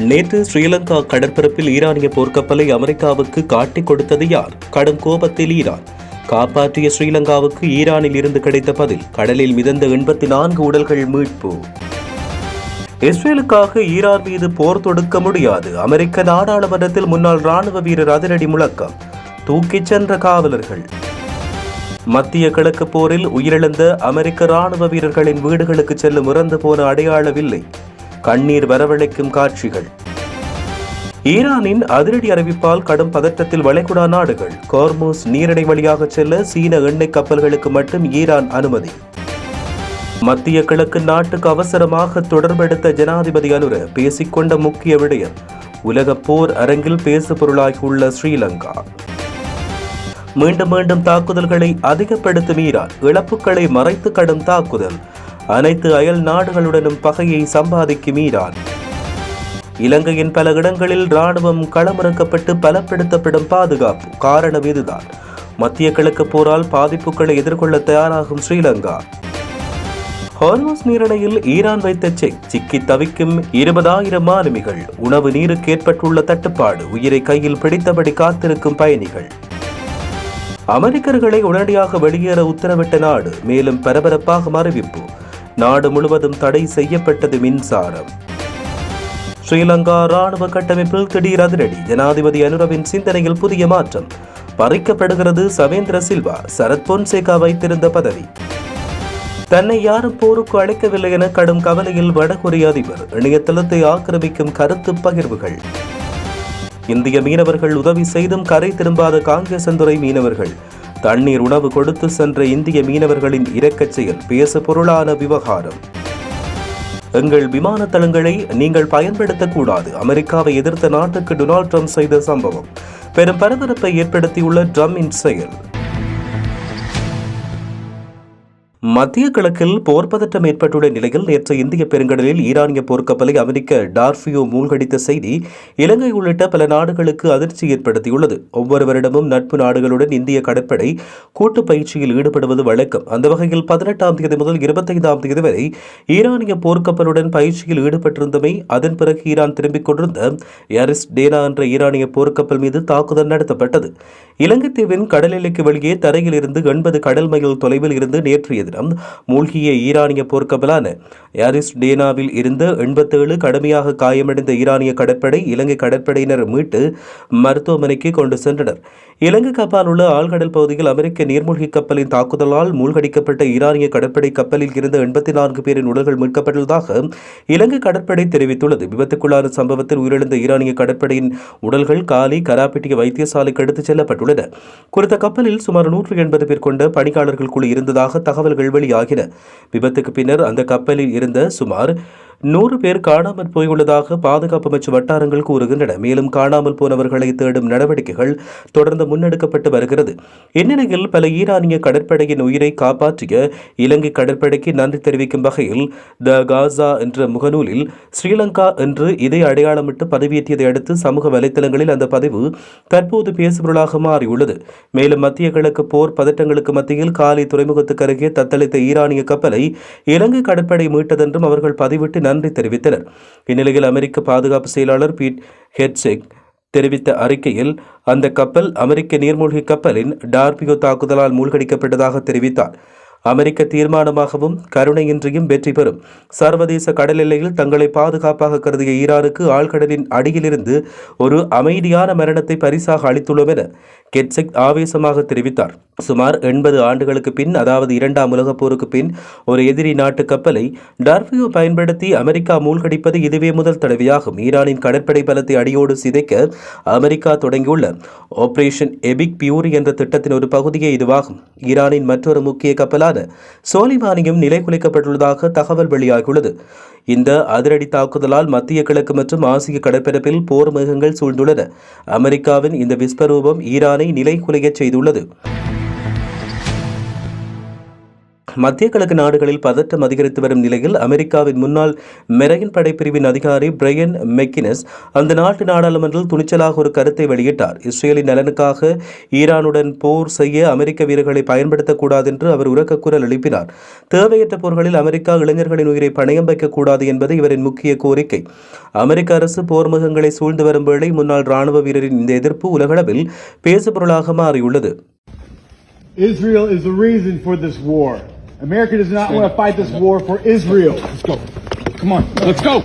நேற்று ஸ்ரீலங்கா கடற்பரப்பில் ஈரானிய போர்க்கப்பலை அமெரிக்காவுக்கு காட்டிக் கொடுத்தது யார்? கடும் கோபத்தில் ஈரான். காப்பாற்றிய ஸ்ரீலங்காவுக்கு ஈரானில் இருந்து கிடைத்த பதில். கடலில் மிதந்த 84 உடல்கள் மீட்பு. இஸ்ரேலுக்காக ஈரான் மீது போர் தொடுக்க முடியாது. அமெரிக்க நாடாளுமன்றத்தில் முன்னாள் ராணுவ வீரர் அதிரடி முழக்கம். தூக்கிச் சென்ற காவலர்கள். மத்திய கிழக்கு போரில் உயிரிழந்த அமெரிக்க ராணுவ வீரர்களின் வீடுகளுக்கு செல்லும் இறந்து போன அடையாளவில்லை. கண்ணீர் வரவழைக்கும் காட்சிகள். ஈரானின் அதிரடி அறிவிப்பால் கடும் பதற்றத்தில் வளைகுடா நாடுகள். ஹோர்முஸ் நீரிணை வழியாக செல்ல சீன எண்ணெய் கப்பல்களுக்கு மட்டும் ஈரான் அனுமதி. மத்திய கிழக்கு நாட்டுக்கு அவசரமாக தொடர்பெடுத்த ஜனாதிபதி அனுர பேசிக்கொண்ட முக்கிய விடயம். உலக போர் அரங்கில் பேசு பொருளாகியுள்ள ஸ்ரீலங்கா. மீண்டும் மீண்டும் தாக்குதல்களை அதிகப்படுத்தும் ஈரான். இழப்புகளை மறைத்து கடும் தாக்குதல். அனைத்து அயல் நாடுகளுடனும் பகையை சம்பாதிக்கும் ஈரான். இலங்கையின் பல இடங்களில் ராணுவம் களமிறக்கப்பட்டு பலப்படுத்தப்படும் பாதுகாப்பு. காரணம் இதுதான். மத்திய கிழக்கு போரால் பாதிப்புகளை எதிர்கொள்ள தயாராகும் ஸ்ரீலங்கா. ஹோர்முஸ் நீரிணையில் ஈரான் வைத்த சிக்கி தவிக்கும் 20,000 மாலுமிகள். உணவு நீருக்கு ஏற்பட்டுள்ள தட்டுப்பாடு. உயிரை கையில் பிடித்தபடி காத்திருக்கும் பயணிகள். அமெரிக்கர்களை உடனடியாக வெளியேற உத்தரவிட்ட நாடு. மேலும் பரபரப்பாக அறிவிப்பு. நாடு முழுவதும் தடை செய்யப்பட்டது மின்சாரம். ஸ்ரீலங்கா ராணுவ கட்டமைப்பில் திடீர் அதிரடி. ஜனாதிபதி அனுரவின் சிந்தனையில் புதிய மாற்றம். பறிக்கப்படுகிறது சவேந்திர சில்வா. சரத் பொன்சேகா வைத்திருந்த பதவி. தன்னை யாரும் போருக்கு அழைக்கவில்லை என கடும் கவலையில் வடகொரிய அதிபர். இணையதளத்தை ஆக்கிரமிக்கும் கருத்து பகிர்வுகள். இந்திய மீனவர்கள் உதவி செய்தும் கரை திரும்பாத காங்கேசந்துறை மீனவர்கள். தண்ணீர் உணவு கொடுத்து சென்ற இந்திய மீனவர்களின் இரக்கச் செயல் பேசு பொருளான விவகாரம். எங்கள் விமான தளங்களை நீங்கள் பயன்படுத்தக்கூடாது. அமெரிக்காவை எதிர்த்த நாட்டுக்கு டொனால்ட் ட்ரம்ப் செய்த சம்பவம் பெரும் பரபரப்பை ஏற்படுத்தியுள்ள ட்ரம்பின் செயல். மத்திய கிழக்கில் போர் பதற்றம் ஏற்பட்டுள்ள நிலையில் நேற்று இந்திய பெருங்கடலில் ஈரானிய போர்க்கப்பலை அமெரிக்க டார்பியோ மூழ்கடித்த செய்தி இலங்கை உள்ளிட்ட பல நாடுகளுக்கு அதிர்ச்சி ஏற்படுத்தியுள்ளது. ஒவ்வொரு வருடமும் நட்பு நாடுகளுடன் இந்திய கடற்படை கூட்டு பயிற்சியில் ஈடுபடுவது வழக்கம். அந்த வகையில் 18ஆம் தேதி முதல் 25ஆம் தேதி வரை ஈரானிய போர்க்கப்பலுடன் பயிற்சியில் ஈடுபட்டிருந்தமை, அதன் பிறகு ஈரான் திரும்பிக் கொண்டிருந்த யாரிஸ் டேனா என்ற ஈரானிய போர்க்கப்பல் மீது தாக்குதல் நடத்தப்பட்டது. இலங்கை தீவின் கடல் எல்லைக்கு வெளியே தரையில் இருந்து 80 கடல் மைல் தொலைவில் இருந்து நேற்றைய தினம் மூழ்கிய ஈரானிய போர்க்கப்பலான யாரிஸ் டேனாவில் இருந்து 87 கடுமையாக காயமடைந்த ஈரானிய கடற்படை இலங்கை கடற்படையினர் மீட்டு மருத்துவமனைக்கு கொண்டு சென்றனர். இலங்கை கப்பால் உள்ள ஆழ்கடல் பகுதியில் அமெரிக்க நீர்மூழ்கி கப்பலின் தாக்குதலால் மூழ்கடிக்கப்பட்ட ஈரானிய கடற்படை கப்பலில் இருந்த 84 பேரின் உடல்கள் மீட்கப்பட்டுள்ளதாக இலங்கை கடற்படை தெரிவித்துள்ளது. விபத்துக்குள்ளான சம்பவத்தில் உயிரிழந்த ஈரானிய கடற்படையின் உடல்கள் காலி கராப்பிட்டிய வைத்தியசாலைக்கு எடுத்துச் செல்லப்பட்டுள்ளன. குறித்த கப்பலில் சுமார் 180 பேர் கொண்ட பணியாளர்கள் குழு இருந்ததாக தகவல்கள் வெளியாகின. விபத்துக்கு பின்னர் அந்த கப்பலில் இருந்த சுமார் 100 பேர் காணாமல் போயுள்ளதாக பாதுகாப்பு அமைச்சு வட்டாரங்கள் கூறுகின்றன. மேலும் காணாமல் போனவர்களை தேடும் நடவடிக்கைகள் தொடர்ந்து முன்னெடுக்கப்பட்டு வருகிறது. இந்நிலையில் பல ஈரானிய கடற்படையின் உயிரை காப்பாற்றிய இலங்கை கடற்படைக்கு நன்றி தெரிவிக்கும் வகையில் த காசா என்ற முகநூலில் ஸ்ரீலங்கா என்று இதை அடையாளமிட்டு பதிவேற்றியதை அடுத்து சமூக வலைதளங்களில் அந்த பதிவு தற்போது பேசுபொருளாக மாறியுள்ளது. மேலும் மத்திய கிழக்கு போர் பதற்றங்களுக்கு மத்தியில் காலி துறைமுகத்துக்கு அருகே தத்தளித்த ஈரானிய கப்பலை இலங்கை கடற்படை மீட்டதென்றும் அவர்கள் பதிவிட்டு நன்றி தெரிவித்தனர். இந்நிலையில் அமெரிக்க பாதுகாப்பு செயலாளர் பீட் ஹெட்செக் தெரிவித்த அறிக்கையில் அந்த கப்பல் அமெரிக்க நீர்மூழ்கி கப்பலின் டார்பியோ தாக்குதலால் மூழ்கடிக்கப்பட்டதாக தெரிவித்தார். அமெரிக்க தீர்மானமாகவும் கருணையின்றியும் வெற்றி பெறும். சர்வதேச கடல் எல்லையில் தங்களை பாதுகாப்பாக கருதிய ஈரானுக்கு ஆழ்கடலின் அடியிலிருந்து ஒரு அமைதியான மரணத்தை பரிசாக அளித்துள்ளோம் என கெட்செக் ஆவேசமாக தெரிவித்தார். சுமார் 80 ஆண்டுகளுக்கு பின், அதாவது 2ஆம் உலகப் போருக்கு பின், ஒரு எதிரி நாட்டு கப்பலை டார்பியோ பயன்படுத்தி அமெரிக்கா மூழ்கடிப்பது இதுவே முதல் தடவையாகும். ஈரானின் கடற்படை பலத்தை அடியோடு சிதைக்க அமெரிக்கா தொடங்கியுள்ள ஆபரேஷன் எபிக் பியூரி என்ற திட்டத்தின் ஒரு பகுதியே இதுவாகும். ஈரானின் மற்றொரு முக்கிய கப்பலான சோலிமானியும் நிலை குலைக்கப்பட்டுள்ளதாக தகவல் வெளியாகியுள்ளது. இந்த அதிரடி தாக்குதலால் மத்திய கிழக்கு மற்றும் ஆசிய கடற்பரப்பில் போர் மேகங்கள் சூழ்ந்துள்ளன. அமெரிக்காவின் இந்த விஸ்வரூபம் ஈரானை நிலை குலையச் செய்துள்ளது. மத்திய கிழக்கு நாடுகளில் பதற்றம் அதிகரித்து வரும் நிலையில் அமெரிக்காவின் முன்னாள் மெரைன் படைப்பிரிவின் அதிகாரி பிரையன் மெக்கினஸ் அந்த நாட்டு நாடாளுமன்றத்தில் துணிச்சலாக ஒரு கருத்தை வெளியிட்டார். இஸ்ரேலின் நலனுக்காக ஈரானுடன் போர் செய்ய அமெரிக்க வீரர்களை பயன்படுத்தக்கூடாது என்று அவர் உரக்க குரல் எழுப்பினார். தேவையற்ற போர்களில் அமெரிக்கா இளைஞர்களின் உயிரை பணயம் வைக்கக்கூடாது என்பது இவரின் முக்கிய கோரிக்கை. அமெரிக்க அரசு போர்முகங்களை சூழ்ந்து வரும் வேளை முன்னாள் ராணுவ வீரரின் இந்த எதிர்ப்பு உலகளவில் பேசுபொருளாக மாறியுள்ளது. Israel is the reason for this war. America does not want to fight this war for Israel. Let's go. Come on, let's go.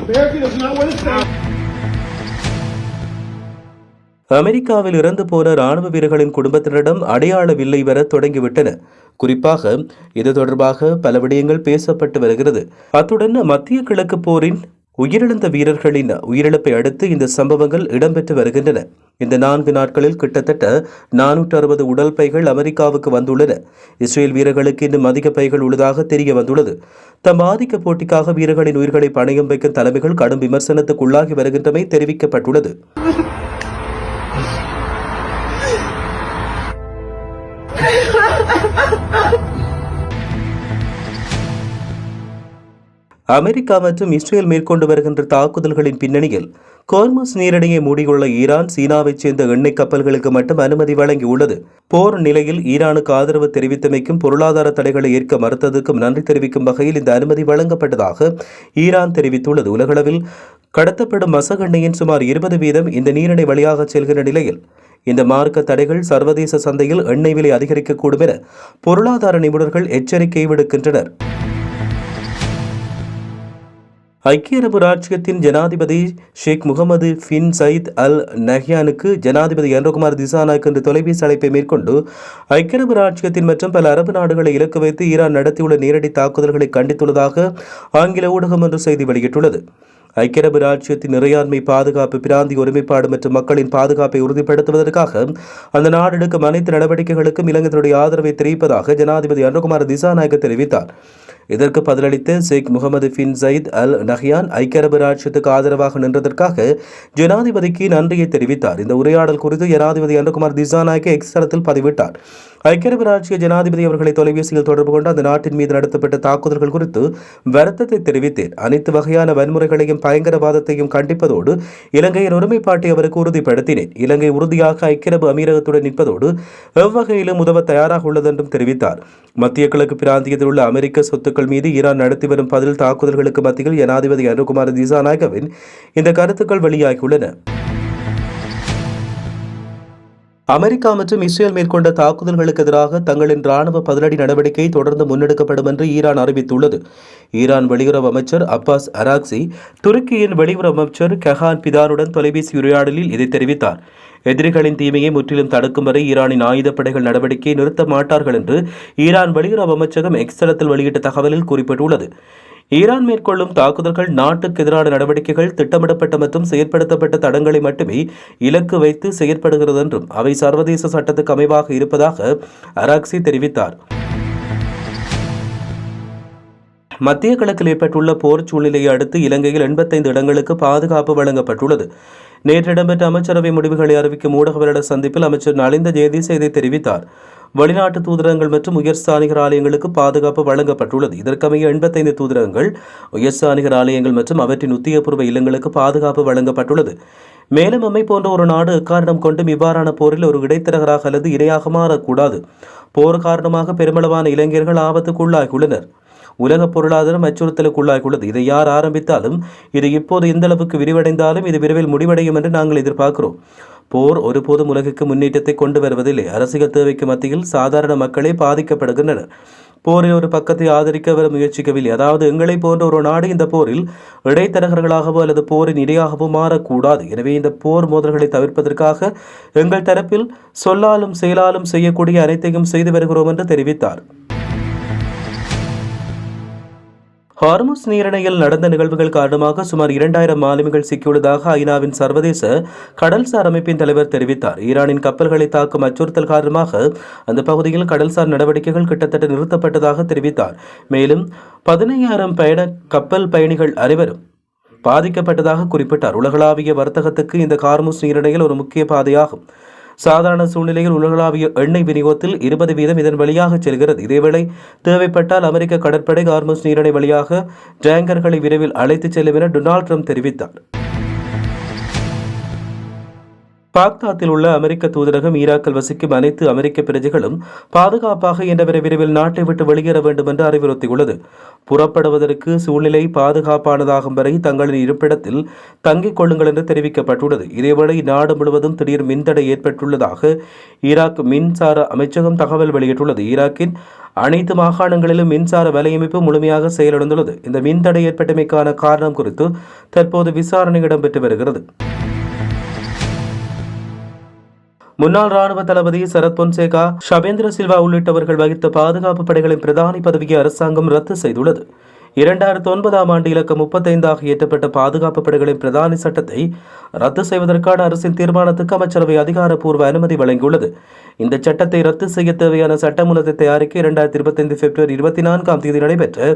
America does not want to stop. அமெரிக்காவில் இறந்து போன ராணுவ வீரர்களின் குடும்பத்தினரிடம் அடையாள வில்லை வர தொடங்கிவிட்டன. குறிப்பாக இது தொடர்பாக பல விடயங்கள் பேசப்பட்டு வருகிறது. அத்துடன் மத்திய கிழக்கு போரின் உயிரிழந்த வீரர்களின் உயிரிழப்பை அடுத்து இந்த சம்பவங்கள் இடம்பெற்று வருகின்றன. இந்த 4 நாட்களில் கிட்டத்தட்ட 460 உடல் பைகள் அமெரிக்காவுக்கு வந்துள்ளன. இஸ்ரேல் வீரர்களுக்கு இன்னும் அதிக பைகள் உள்ளதாக தெரிய வந்துள்ளது. தம் ஆதிக்க போட்டிக்காக வீரர்களின் உயிர்களை பணயம் வைக்கும் தலைமைகள் கடும் விமர்சனத்துக்கு உள்ளாகி வருகின்றமை தெரிவிக்கப்பட்டுள்ளது. அமெரிக்கா மற்றும் இஸ்ரேல் மேற்கொண்டு வருகின்ற தாக்குதல்களின் பின்னணியில் ஹோர்முஸ் நீரிணையை மூடியுள்ள ஈரான் சீனாவைச் சேர்ந்த எண்ணெய் கப்பல்களுக்கு மட்டும் அனுமதி வழங்கியுள்ளது. போர் நிலையில் ஈரானுக்கு ஆதரவு தெரிவித்தமைக்கும் பொருளாதார தடைகளை ஏற்க மறுத்ததற்கும் நன்றி தெரிவிக்கும் வகையில் இந்த அனுமதி வழங்கப்பட்டதாக ஈரான் தெரிவித்துள்ளது. உலகளவில் கடத்தப்படும் மசகு எண்ணெயின் சுமார் 20% இந்த நீரிணை வழியாக செல்கின்ற நிலையில் இந்த மார்க்க தடைகள் சர்வதேச சந்தையில் எண்ணெய் விலை அதிகரிக்கக்கூடும் என பொருளாதார நிபுணர்கள் எச்சரிக்கை விடுக்கின்றனர். ஐக்கிய அரபு ராச்சியத்தின் ஜனாதிபதி ஷேக் முகமது பின் சயீத் அல் நஹ்யானுக்கு ஜனாதிபதி அன்ரோகுமார் திசாநாயக் என்ற தொலைபேசி அழைப்பை மேற்கொண்டு ஐக்கிய அரபு ராச்சியத்தின் மற்றும் பல அரபு நாடுகளை இலக்கு வைத்து ஈரான் நடத்தியுள்ள நேரடி தாக்குதல்களை கண்டித்துள்ளதாக ஆங்கில ஊடகம் ஒன்று செய்தி வெளியிட்டுள்ளது. ஐக்கிய அரபு ராச்சியத்தின் இறையாண்மை, பாதுகாப்பு, பிராந்திய ஒருமைப்பாடு மற்றும் மக்களின் பாதுகாப்பை உறுதிப்படுத்துவதற்காக அந்த நாடு எடுக்கும் அனைத்து நடவடிக்கைகளுக்கும் இலங்கையினுடைய ஆதரவை தெரிவிப்பதாக ஜனாதிபதி அன்ரோகுமார் திசாநாயக் தெரிவித்தார். இதற்கு பதிலளித்த ஷேக் முகமது பின் சயீத் அல் நஹ்யான் ஐக்கிய அரபு ராச்சியத்துக்கு ஆதரவாக நின்றதற்காக ஜனாதிபதிக்கு நன்றியை தெரிவித்தார். இந்த உரையாடல் குறித்து ஜனாதிபதி அன்ரோகுமார் திசாநாயக் எக்ஸ் தளத்தில் பதிவிட்டார். ஐக்கிய அரபு ராச்சிய ஜனாதிபதி அவர்களை தொலைபேசியில் தொடர்பு கொண்டு அந்த நாட்டின் மீது நடத்தப்பட்ட தாக்குதல்கள் குறித்து வருத்தத்தை தெரிவித்தேன். அனைத்து வகையான வன்முறைகளையும் பயங்கரவாதத்தையும் கண்டிப்பதோடு இலங்கையின் ஒருமைப்பாட்டை அவருக்கு உறுதிப்படுத்தினேன். இலங்கை உறுதியாக ஐக்கிய அரபு அமீரகத்துடன் நிற்பதோடு எவ்வகையிலும் உதவ தயாராக உள்ளது என்றும் தெரிவித்தார். மத்திய கிழக்கு பிராந்தியத்தில் உள்ள அமெரிக்க சொத்துக்கள் மீது ஈரான் நடத்தி வரும் பதில் தாக்குதல்களுக்கு மத்தியில் ஜனாதிபதி அன்ரோகுமார் திசாநாயக்கவின் இந்த கருத்துக்கள் வெளியாகியுள்ளன. அமெரிக்கா மற்றும் இஸ்ரேல் மேற்கொண்ட தாக்குதல்களுக்கு எதிராக தங்களின் ராணுவ பதிலடி நடவடிக்கை தொடர்ந்து முன்னெடுக்கப்படும் என்று ஈரான் அறிவித்துள்ளது. ஈரான் வெளியுறவு அமைச்சர் அப்பாஸ் அராக்சி துருக்கியின் வெளியுறவு அமைச்சர் கஹான் பிதானுடன் தொலைபேசி உரையாடலில் இதை தெரிவித்தார். எதிரிகளின் தீமையை முற்றிலும் தடுக்கும் வரை ஈரானின் ஆயுதப்படைகள் நடவடிக்கையை நிறுத்த மாட்டார்கள் என்று ஈரான் வெளியுறவு அமைச்சகம் எக்ஸ் தளத்தில் வெளியிட்ட தகவலில் குறிப்பிட்டுள்ளது. ஈரான் மேற்கொள்ளும் தாக்குதல்கள் நாட்டுக்கு எதிரான நடவடிக்கைகள் திட்டமிடப்பட்ட மற்றும் செயற்படுத்தப்பட்ட தடங்களை மட்டுமே இலக்கு வைத்து செயற்படுகிறது என்றும் அவை சர்வதேச சட்டத்துக்கு அமைவாக இருப்பதாக அராக்சி தெரிவித்தார். மத்திய கிழக்கில் ஏற்பட்டுள்ள போர் சூழ்நிலையை அடுத்து இலங்கையில் 85 இடங்களுக்கு பாதுகாப்பு வழங்கப்பட்டுள்ளது. நேற்று இடம்பெற்ற அமைச்சரவை முடிவுகளை அறிவிக்கும் ஊடகவியலாளர் சந்திப்பில் அமைச்சர் நலிந்த ஜெயதீச இதை தெரிவித்தார். வெளிநாட்டு தூதரகங்கள் மற்றும் உயர்ஸ்தானிகர் ஆலயங்களுக்கு பாதுகாப்பு வழங்கப்பட்டுள்ளது. இதற்கமைய 85 தூதரகங்கள், உயர்ஸ்தானிகர் ஆலயங்கள் மற்றும் அவற்றின் உத்தியோகபூர்வ இல்லங்களுக்கு பாதுகாப்பு வழங்கப்பட்டுள்ளது. மேலும் அம்மை போன்ற ஒரு நாடு எக்காரணம் கொண்டும் இவ்வாறான போரில் ஒரு இடைத்தரகராக அல்லது இரையாக மாறக்கூடாது. போர் காரணமாக பெருமளவான இளைஞர்கள் ஆபத்துக்குள்ளாகியுள்ளனர். உலக பொருளாதாரம் அச்சுறுத்தலுக்குள்ளாகியுள்ளது. இதை யார் ஆரம்பித்தாலும், இது இப்போது எந்த அளவுக்கு விரிவடைந்தாலும் இது விரைவில் முடிவடையும் என்று நாங்கள் எதிர்பார்க்கிறோம். போர் ஒருபோதும் உலகுக்கு முன்னேற்றத்தை கொண்டு வருவதில்லை. அரசியல் தேவைக்கு மத்தியில் சாதாரண மக்களே பாதிக்கப்படுகின்றனர். போரில் ஒரு பக்கத்தை ஆதரிக்க வர முயற்சிக்கவில்லை. அதாவது எங்களை போன்ற ஒரு நாடு இந்த போரில் இடைத்தரகர்களாகவோ அல்லது போரின் இடையாகவோ மாறக்கூடாது. எனவே இந்த போர் மோதல்களை தவிர்ப்பதற்காக எங்கள் தரப்பில் சொல்லாலும் செயலாலும் செய்யக்கூடிய அனைத்தையும் செய்து வருகிறோம் என்று தெரிவித்தார். ஹார்முஸ் நீரிணையில் நடந்த நிகழ்வுகள் காரணமாக சுமார் 2000 மாலுமிகள் சிக்கியுள்ளதாக ஐநாவின் சர்வதேச கடல்சார் அமைப்பின் தலைவர் தெரிவித்தார். ஈரானின் கப்பல்களை தாக்கும் அச்சுறுத்தல் காரணமாக அந்த பகுதியில் கடல்சார் நடவடிக்கைகள் கிட்டத்தட்ட நிறுத்தப்பட்டதாக தெரிவித்தார். மேலும் 15,000 கப்பல் பயணிகள் அனைவரும் பாதிக்கப்பட்டதாக குறிப்பிட்டார். உலகளாவிய வர்த்தகத்துக்கு இந்த ஹார்முஸ் நீரிணையில் ஒரு முக்கிய பாதையாகும். சாதாரண சூழ்நிலையில் உலகளாவிய எண்ணெய் விநியோகத்தில் 20% இதன் வழியாக செல்கிறது. இதேவேளை தேவைப்பட்டால் அமெரிக்க கடற்படை ஹார்முஸ் நீரிணை வழியாக டேங்கர்களை விரைவில் அழைத்துச் செல்லும் என டொனால்ட் ட்ரம்ப் தெரிவித்தார். பாக்தாத்தில் உள்ள அமெரிக்க தூதரகம் ஈராக்கில் வசிக்கும் அனைத்து அமெரிக்க பிரஜைகளும் பாதுகாப்பாக இயன்றவரை விரைவில் நாட்டை விட்டு வெளியேற வேண்டும் என்று அறிவுறுத்தியுள்ளது. புறப்படுவதற்கு சூழ்நிலை பாதுகாப்பானதாகும் வரை தங்களின் இருப்பிடத்தில் தங்கிக் கொள்ளுங்கள் என்று தெரிவிக்கப்பட்டுள்ளது. இதேவேளை நாடு முழுவதும் திடீர் மின்தடை ஏற்பட்டுள்ளதாக ஈராக் மின்சார அமைச்சகம் தகவல் வெளியிட்டுள்ளது. ஈராக்கின் அனைத்து மாகாணங்களிலும் மின்சார வலையமைப்பு முழுமையாக செயலிழந்துள்ளது. இந்த மின்தடை ஏற்பட்டமைக்கான காரணம் குறித்து தற்போது விசாரணை இடம்பெற்று வருகிறது. முன்னாள் ராணுவ தளபதி சரத் பொன்சேகா, ஷவேந்திர சில்வா உள்ளிட்டவர்கள் வகித்த பாதுகாப்பு படைகளின் பிரதானி பதவியை அரசாங்கம் ரத்து செய்துள்ளது. 2009 ஆண்டு இலக்கம் 35 இயற்றப்பட்ட பாதுகாப்பு படைகளின் பிரதானி சட்டத்தை ரத்து செய்வதற்கான அரசின் தீர்மானத்துக்கு அமைச்சரவை அதிகாரப்பூர்வ அனுமதி வழங்கியுள்ளது. இந்த சட்டத்தை ரத்து செய்ய தேவையான சட்டமூலத்தை தயாரிக்க 2025 பிப்ரவரி 24 நடைபெற்ற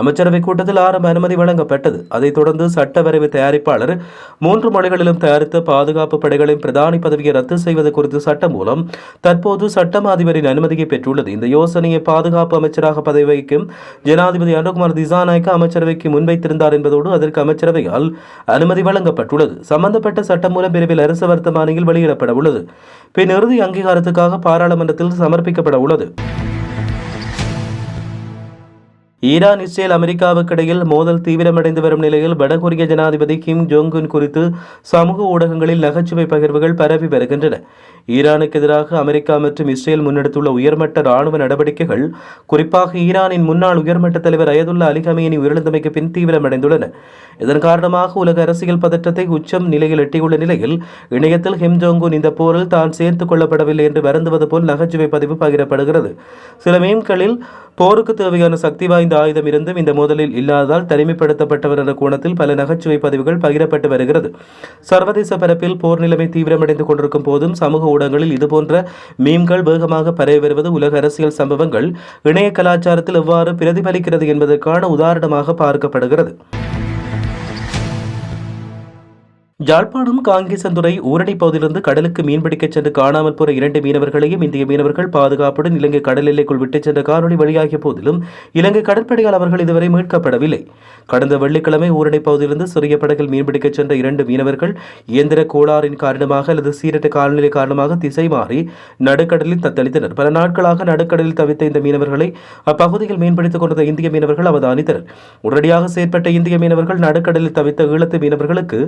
அமைச்சரவை கூட்டத்தில் ஆரம்ப அனுமதி வழங்கப்பட்டது. அதைத் தொடர்ந்து சட்ட வரைவு தயாரிப்பாளர் 3 மொழிகளிலும் தயாரித்த பாதுகாப்பு படைகளின் பிரதானி பதவியை ரத்து செய்வது குறித்து சட்ட மூலம் தற்போது சட்டமா அதிபரின் அனுமதியை பெற்றுள்ளது. இந்த யோசனையை பாதுகாப்பு அமைச்சராக பதவி வகிக்கும் ஜனாதிபதி அனுகுமார் திசாநாயக்க அமைச்சரவைக்கு முன்வைத்திருந்தார் என்பதோடு அதற்கு அமைச்சரவையால் அனுமதி வழங்கப்பட்டுள்ளது. சம்பந்தப்பட்ட சட்டம் மூலம் விரைவில் அரசு வர்த்தமானியில் வெளியிடப்பட உள்ளது. பின் இறுதி அங்கீகாரத்துக்காக பாராளுமன்றத்தில் சமர்ப்பிக்கப்பட உள்ளது. ஈரான் இஸ்ரேல் அமெரிக்காவுக்கு இடையில் மோதல் தீவிரமடைந்து வரும் நிலையில் வடகொரிய ஜனாதிபதி கிம் ஜோங் உன் குறித்து சமூக ஊடகங்களில் நகைச்சுவை பகிர்வுகள் பரவி வருகின்றன. ஈரானுக்கு எதிராக அமெரிக்கா மற்றும் இஸ்ரேல் முன்னெடுத்துள்ள உயர்மட்ட ராணுவ நடவடிக்கைகள் குறிப்பாக ஈரானின் முன்னாள் உயர்மட்ட தலைவர் அயதுல்லா அலி கமேனி உயிரிழந்தமைக்கு பின் தீவிரமடைந்துள்ளன. இதன் காரணமாக உலக அரசியல் பதற்றத்தை உச்சம் நிலையில் எட்டியுள்ள நிலையில் இணையத்தில் கிம் ஜோங் உன் இந்த போரில் தான் சேர்த்துக் கொள்ளப்படவில்லை என்று வருந்துவது போல் நகைச்சுவை பதிவு பகிரப்படுகிறது. சில மீம்களில் போருக்கு தேவையான சக்தி வாய்ந்த ஆயுதம் இருந்தும் இந்த மோதலில் இல்லாததால் தனிமைப்படுத்தப்பட்டவர் என்ற கோணத்தில் பல நகைச்சுவை பதிவுகள் பகிரப்பட்டு வருகிறது. சர்வதேச பரப்பில் போர் நிலைமை தீவிரமடைந்து கொண்டிருக்கும் போதும் சமூக ஊடகங்களில் இதுபோன்ற மீம்கள் வேகமாக பரவி வருவது உலக அரசியல் சம்பவங்கள் இணைய கலாச்சாரத்தில் எவ்வாறு பிரதிபலிக்கிறது என்பதற்கான உதாரணமாக பார்க்கப்படுகிறது. யாழ்ப்பாணம் காங்கேசந்துறை ஊரணி பகுதியிலிருந்து கடலுக்கு மீன்பிடிக்கச் சென்று காணாமல் போன 2 மீனவர்களையும் இந்திய மீனவர்கள் பாதுகாப்புடன் இலங்கை கடல் எல்லைக்குள் விட்டுச் சென்ற காணொலி வெளியாகிய போதிலும் இலங்கை கடற்படையால் அவர்கள் இதுவரை மீட்கப்படவில்லை. கடந்த வெள்ளிக்கிழமை ஊரணி பகுதியிலிருந்து சிறிய படகில் மீன்பிடிக்கச் சென்ற 2 மீனவர்கள் இயந்திர கோளாறின் காரணமாக அல்லது சீரற்ற காலநிலை காரணமாக திசை மாறி நடுக்கடலில் தத்தளித்தனர். பல நாட்களாக நடுக்கடலில் தவித்த இந்த மீனவர்களை அப்பகுதியில் மீன்பிடித்துக் கொண்ட இந்திய மீனவர்கள் அவதானித்தனர். உடனடியாக செயற்பட்ட இந்திய மீனவர்கள் நடுக்கடலில் தவித்த ஈழத்து மீனவர்களுக்கு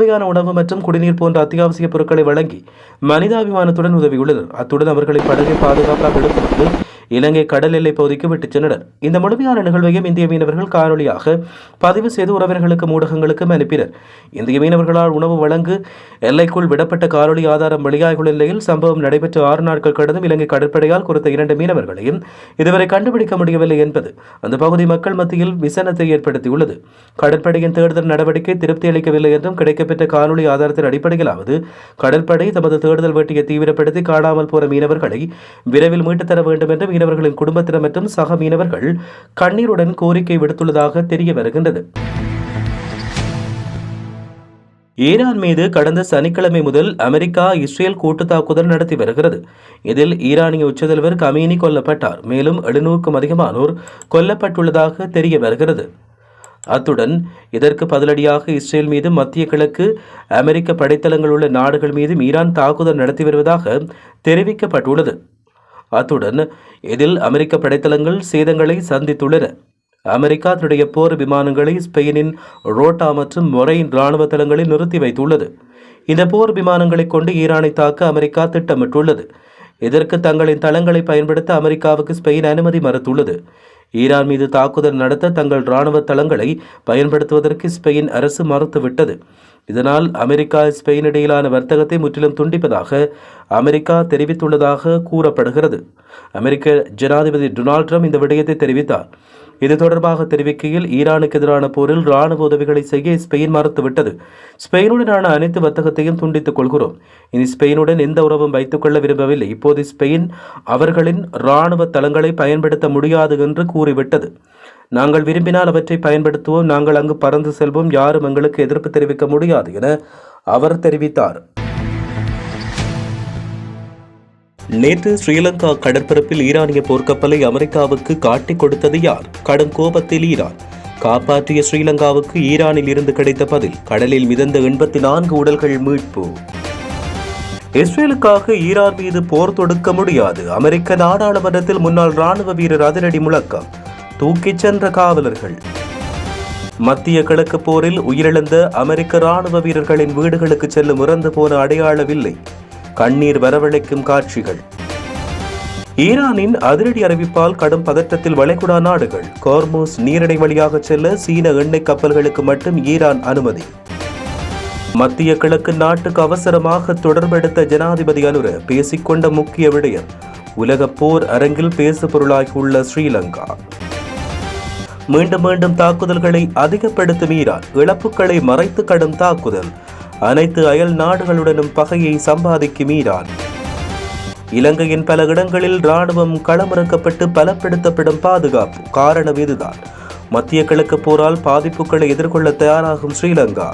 தேவையான உணவு மற்றும் குடிநீர் போன்ற அத்தியாவசிய பொருட்களை வழங்கி மனிதாபிமானத்துடன் உதவியுள்ளனர். அத்துடன் அவர்களை படகை பாதுகாப்பாக எடுத்து இலங்கை கடல் எல்லை பகுதிக்கு விட்டுச் சென்றனர். இந்த முழுமையான நிகழ்வையும் இந்திய மீனவர்கள் காணொலியாக பதிவு செய்து உறவினர்களுக்கும் ஊடகங்களுக்கும் அனுப்பினர். இந்திய மீனவர்களால் உணவு வழங்கு எல்லைக்குள் விடப்பட்ட காணொலி ஆதாரம் வெளியாகியுள்ள நிலையில் சம்பவம் நடைபெற்ற 6 நாட்கள் கடந்தும் இலங்கை கடற்படையால் குறித்த 2 மீனவர்களையும் இதுவரை கண்டுபிடிக்க முடியவில்லை என்பது அந்த பகுதி மக்கள் மத்தியில் விசனத்தை ஏற்படுத்தியுள்ளது. கடற்படையின் தேடுதல் நடவடிக்கை திருப்தி அளிக்கவில்லை என்றும் கிடைக்கப்பெற்ற காணொலி ஆதாரத்தின் அடிப்படையிலாவது கடற்படை தமது தேடுதல் வேட்டையை தீவிரப்படுத்தி காணாமல் போன மீனவர்களை விரைவில் மீட்டுத் தர வேண்டும் என்று மீனவர்களின் குடும்பத்தினர் மற்றும் சக மீனவர்கள் கண்ணீருடன் கோரிக்கை விடுத்துள்ளதாக தெரிய வருகின்றது. ஈரான் மீது கடந்த சனிக்கிழமை முதல் அமெரிக்கா இஸ்ரேல் கூட்டு தாக்குதல் நடத்தி வருகிறது. இதில் ஈரானிய உச்சத்தலைவர் கமேனி கொல்லப்பட்டார். மேலும் 700க்கும் அதிகமானோர் கொல்லப்பட்டுள்ளதாக தெரிய வருகிறது. அத்துடன் இதற்கு பதிலடியாக இஸ்ரேல் மீது மத்திய கிழக்கு அமெரிக்க படைத்தளங்கள் உள்ள நாடுகள் மீதும் ஈரான் தாக்குதல் நடத்தி வருவதாக தெரிவிக்கப்பட்டுள்ளது. அத்துடன் இதில் அமெரிக்க படைத்தளங்கள் சேதங்களை சந்தித்துள்ளன. அமெரிக்கா தன்னுடைய போர் விமானங்களை ஸ்பெயினின் ரோட்டா மற்றும் மொரைன் இராணுவ தளங்களில் நிறுத்தி வைத்துள்ளது. இந்த போர் விமானங்களை கொண்டு ஈரானை தாக்க அமெரிக்கா திட்டமிட்டுள்ளது. இதற்கு தங்களின் தளங்களை பயன்படுத்த அமெரிக்காவுக்கு ஸ்பெயின் அனுமதி மறுத்துள்ளது. ஈரான் மீது தாக்குதல் நடத்த தங்கள் இராணுவ தளங்களை பயன்படுத்துவதற்கு ஸ்பெயின் அரசு மறுத்துவிட்டது. இதனால் அமெரிக்கா ஸ்பெயின் இடையிலான வர்த்தகத்தை முற்றிலும் துண்டிப்பதாக அமெரிக்கா தெரிவித்துள்ளதாக கூறப்படுகிறது. அமெரிக்க ஜனாதிபதி டொனால்ட் ட்ரம்ப் இந்த விடயத்தை தெரிவித்தார். இது தொடர்பாக தெரிவிக்கையில் ஈரானுக்கு எதிரான போரில் இராணுவ உதவிகளை செய்ய ஸ்பெயின் மறுத்துவிட்டது. ஸ்பெயினுடனான அனைத்து வர்த்தகத்தையும் துண்டித்துக் கொள்கிறோம். இனி ஸ்பெயினுடன் எந்த உறவும் வைத்துக் கொள்ள விரும்பவில்லை. இப்போது ஸ்பெயின் அவர்களின் இராணுவ தளங்களை பயன்படுத்த முடியாது என்று கூறிவிட்டது. நாங்கள் விரும்பினால் அவற்றை பயன்படுத்துவோம். நாங்கள் அங்கு பறந்து செல்வோம். யாரும் எங்களுக்கு எதிர்ப்பு தெரிவிக்க முடியாது என அவர் தெரிவித்தார். நேற்று ஸ்ரீலங்கா கடற்பரப்பில் ஈரானிய போர்க்கப்பலை அமெரிக்காவுக்கு காட்டிக் கொடுத்தது யார்? கடும் கோபத்தில் ஈரான். காப்பாற்றிய ஸ்ரீலங்காவுக்கு ஈரானில் இருந்து கிடைத்த பதில். கடலில் மிதந்த 84 உடல்கள் மீட்பு. இஸ்ரேலுக்காக ஈரான் மீது போர் தொடுக்க முடியாது. அமெரிக்க நாடாளுமன்றத்தில் முன்னாள் ராணுவ வீரர் அதிரடி முழக்கம். தூக்கிச் சென்ற காவலர்கள். மத்திய கிழக்கு போரில் உயிரிழந்த அமெரிக்க ராணுவ வீரர்களின் வீடுகளுக்கு செல்லும் இறந்து போன அடையாளவில்லை. கண்ணீர் வரவழைக்கும் காட்சிகள். ஈரானின் அதிரடி அறிவிப்பால் கடும் பதற்றத்தில் வளைகுடா நாடுகள். ஹோர்முஸ் நீரிணை வழியாக செல்ல சீன எண்ணெய் கப்பல்களுக்கு மட்டும் ஈரான் அனுமதி. மத்திய கிழக்கு நாட்டுக்கு அவசரமாக தொடர்பெடுத்த ஜனாதிபதி அனுர பேசிக்கொண்ட முக்கிய விடயம். உலக போர் அரங்கில் பேசு பொருளாகியுள்ள ஸ்ரீலங்கா. மீண்டும் மீண்டும் தாக்குதல்களை அதிகப்படுத்தும் ஈரான். இழப்புகளை மறைத்து கடும் தாக்குதல். அனைத்து அயல் நாடுகளுடனும் பகையை சம்பாதிக்கும் ஈரான். இலங்கையின் பல இடங்களில் ராணுவம் களமிறக்கப்பட்டு பலப்படுத்தப்படும் பாதுகாப்பு. காரணம் இதுதான். மத்திய கிழக்கு போரால் பாதிப்புகளை எதிர்கொள்ள தயாராகும் ஸ்ரீலங்கா.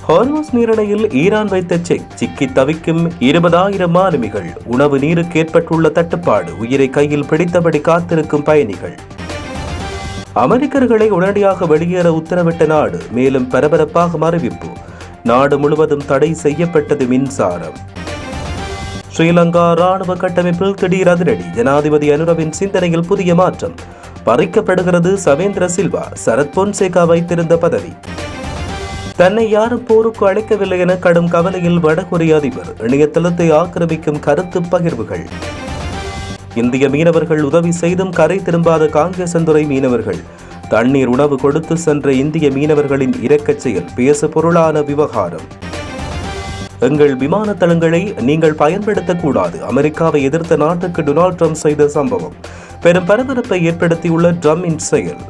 ஹோர்முஸ் நீரிணையில் ஈரான் வைத்த செக். சிக்கி தவிக்கும் 20,000 மாலுமிகள். உணவு நீருக்கு ஏற்பட்டுள்ள தட்டுப்பாடு. உயிரை கையில் பிடித்தபடி காத்திருக்கும் பயணிகள். அமெரிக்கர்களை உடனடியாக வெளியேற உத்தரவிட்ட நாடு. மேலும் பரபரப்பாக அறிவிப்பு. நாடு முழுவதும் தடை செய்யப்பட்டது மின்சாரம். ஸ்ரீலங்கா ராணுவ கட்டமைப்பில் திடீர் அதிரடி. ஜனாதிபதி அனுரவின் சிந்தனையில் புதிய மாற்றம். பறிக்கப்படுகிறது சவேந்திர சில்வா. சரத் பொன்சேகா வைத்திருந்த பதவி. தன்னை யாரும் போருக்கு அழைக்கவில்லை என கடும் கவலையில் வடகொரிய அதிபர். இணையதளத்தை ஆக்கிரமிக்கும் கருத்து பகிர்வுகள். இந்திய மீனவர்கள் உதவி செய்தும் கரை திரும்பாத காங்கேசன்துறை மீனவர்கள். தண்ணீர் உணவு கொடுத்து சென்ற இந்திய மீனவர்களின் இரக்கச் செயல் பேசு பொருளான விவகாரம். எங்கள் விமான தளங்களை நீங்கள் பயன்படுத்தக்கூடாது. அமெரிக்காவை எதிர்த்த நாட்டுக்கு டொனால்ட் ட்ரம்ப் செய்த சம்பவம் பெரும் பரபரப்பை ஏற்படுத்தியுள்ள ட்ரம்பின் செயல்.